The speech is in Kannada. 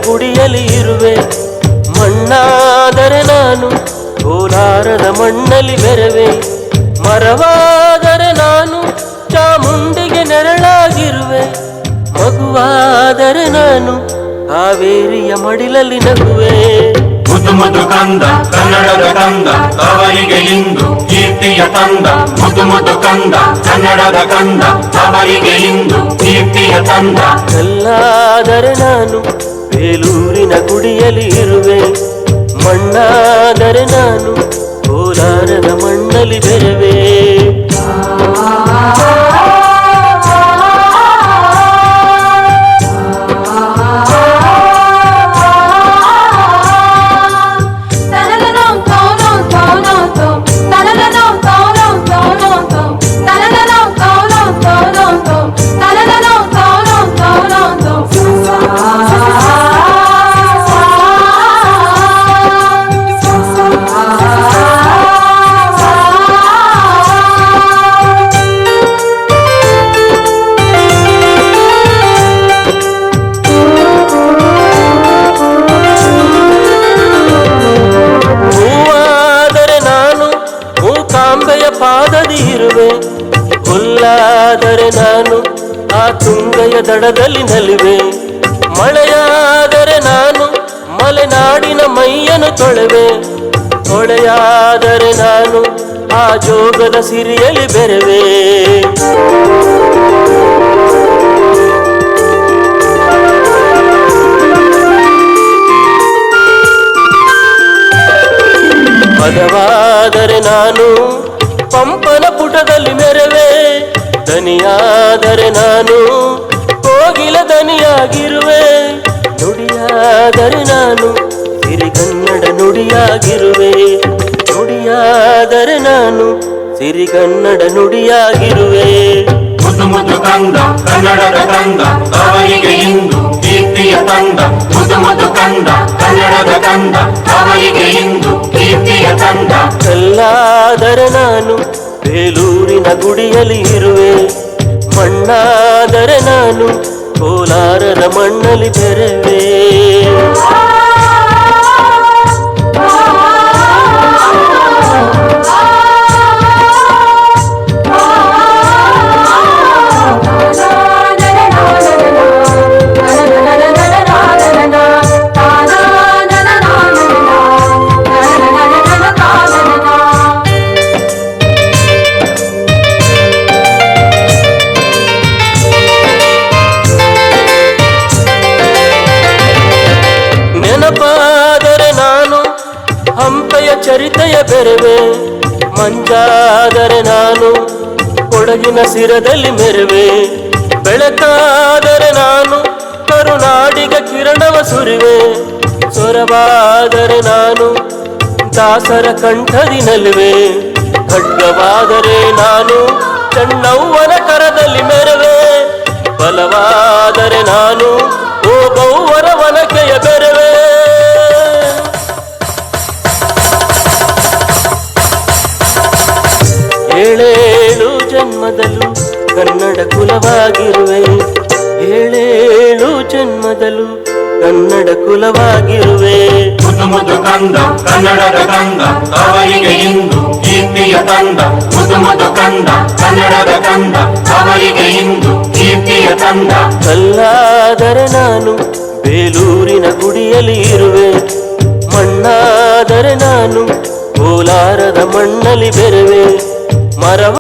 ಗುಡಿಯಲ್ಲಿ ಇರುವೆ. ಮಣ್ಣಾದರೆ ನಾನು ಕೋಲಾರದ ಮಣ್ಣಲ್ಲಿ ಬೆರವೆ. ಮರವಾದರೆ ನಾನು ಚಾಮುಂಡಿಗೆ ನೆರಳಾಗಿರುವೆ. ಮಗುವಾದರೆ ನಾನು ಕಾವೇರಿಯ ಮಡಿಲಲ್ಲಿ ನಗುವೆ. ಮುದ್ದು ಮುದ್ದು ಕಂದ ಕನ್ನಡದ ಕಂದ ಅವರಿಗೆ ಇಂದು ಕೀರ್ತಿಯ ತಂದ. ಮುದ್ದು ಮುದ್ದು ಕಂದ ಕನ್ನಡದ ಕಂದ ಅವರಿಗೆ ಇಂದು ಕೀರ್ತಿಯ ತಂದ. ಕಲ್ಲಾದರೆ ನಾನು ಬೇಲೂರಿನ ಗುಡಿಯಲ್ಲಿ ಇರುವೆ. ಮಣ್ಣಾದರೆ ನಾನು ಕೋಲಾರದ ಮಣ್ಣಲ್ಲಿ ಬೆರವೆ. ಪಾದದಿ ಇರುವೆ. ಹುಲ್ಲಾದರೆ ನಾನು ಆ ತುಂಗೆಯ ದಡದಲ್ಲಿ ನಲಿವೆ. ಮಳೆಯಾದರೆ ನಾನು ಮಲೆನಾಡಿನ ಮೈಯನ್ನು ತೊಳೆವೆ. ಹೊಳೆಯಾದರೆ ನಾನು ಆ ಜೋಗದ ಸಿರಿಯಲ್ಲಿ ಬೆರೆವೆ. ಪದವಾದರೆ ನಾನು ಪಂಪನ ಪುಟದಲ್ಲಿ ಮೆರವೆ. ದನಿಯಾದರೆ ನಾನು ಕೋಗಿಲ ದನಿಯಾಗಿರುವೆ. ನುಡಿಯಾದರೆ ನಾನು ಸಿರಿಗನ್ನಡ ನುಡಿಯಾಗಿರುವೆ. ನುಡಿಯಾದರೆ ನಾನು ಸಿರಿಗನ್ನಡ ನುಡಿಯಾಗಿರುವೆ. ಮುದ್ದು ಮುದ್ದು ಕಂದ ಕನ್ನಡದ ಕಂದ ಅವರಿಗೆ ಇಂದು ಕೀರ್ತಿಯ ತಂದ. ಮುದ್ದು ಮುದ್ದು ಕಂದ ಕನ್ನಡದ ಕಂದ ಅವರಿಗೆ ಇಂದು ಕೀರ್ತಿಯ ತಂದ. ಕಲ್ಲಾದರೆ ನಾನು ಬೇಲೂರಿನ ಗುಡಿಯಲ್ಲಿ ಇರುವೆ. ಮಣ್ಣಾದರೆ ನಾನು ಕೋಲಾರದ ಮಣ್ಣಲ್ಲಿ ಬೆರೆವೆ. ನೆನಪಾದರೆ ನಾನು ಹಂಪೆಯ ಚರಿತೆಯ ಬೆರೆವೆ. ಮಂಜಾದರೆ ನಾನು ಕೊಡಗಿನ ಸಿರದಲ್ಲಿ ಮೆರುವೆ. ಬೆಳಕಾದರೆ ನಾನು ಕರುನಾಡಿಗ ಕಿರಣವ ಸುರಿವೆ. ಸೊರವಾದರೆ ನಾನು ದಾಸರ ಕಂಠದಿ ನಲಿವೆ. ಖಡ್ಗವಾದರೆ ನಾನು ಚನ್ನವ್ವನ ಕರದಲ್ಲಿ ಮೆರವೆ. ಬಲವಾದರೆ ನಾನು ಓ ಗೌವರ ವನಕೆಯ ಬೆರವೆ. ಏಳೇಳು ಜನ್ಮದಲ್ಲೂ ಕನ್ನಡ ಕುಲವಾಗಿರುವೆ. ಏಳೇಳು ಜನ್ಮದಲ್ಲೂ ಕನ್ನಡ ಕುಲವಾಗಿರುವೆ. ಮುದ್ದು ಮುದ್ದು ಕಂದ ಕನ್ನಡದ ಕಂದ ಅವರಿಗೆ ಇಂದು ಕೀರ್ತಿಯ ತಂದ. ಮುದ್ದು ಮುದ್ದು ಕಂದ ಕನ್ನಡದ ಕಂದ ಅವರಿಗೆ ಇಂದು ಕೀರ್ತಿಯ ತಂದ. ಕಲ್ಲಾದರೆ ನಾನು ಬೇಲೂರಿನ ಗುಡಿಯಲ್ಲಿ ಇರುವೆ. ಮಣ್ಣಾದರೆ ನಾನು ಕೋಲಾರದ ಮಣ್ಣಲ್ಲಿ ಬೆರೆವೆ. ಮರವ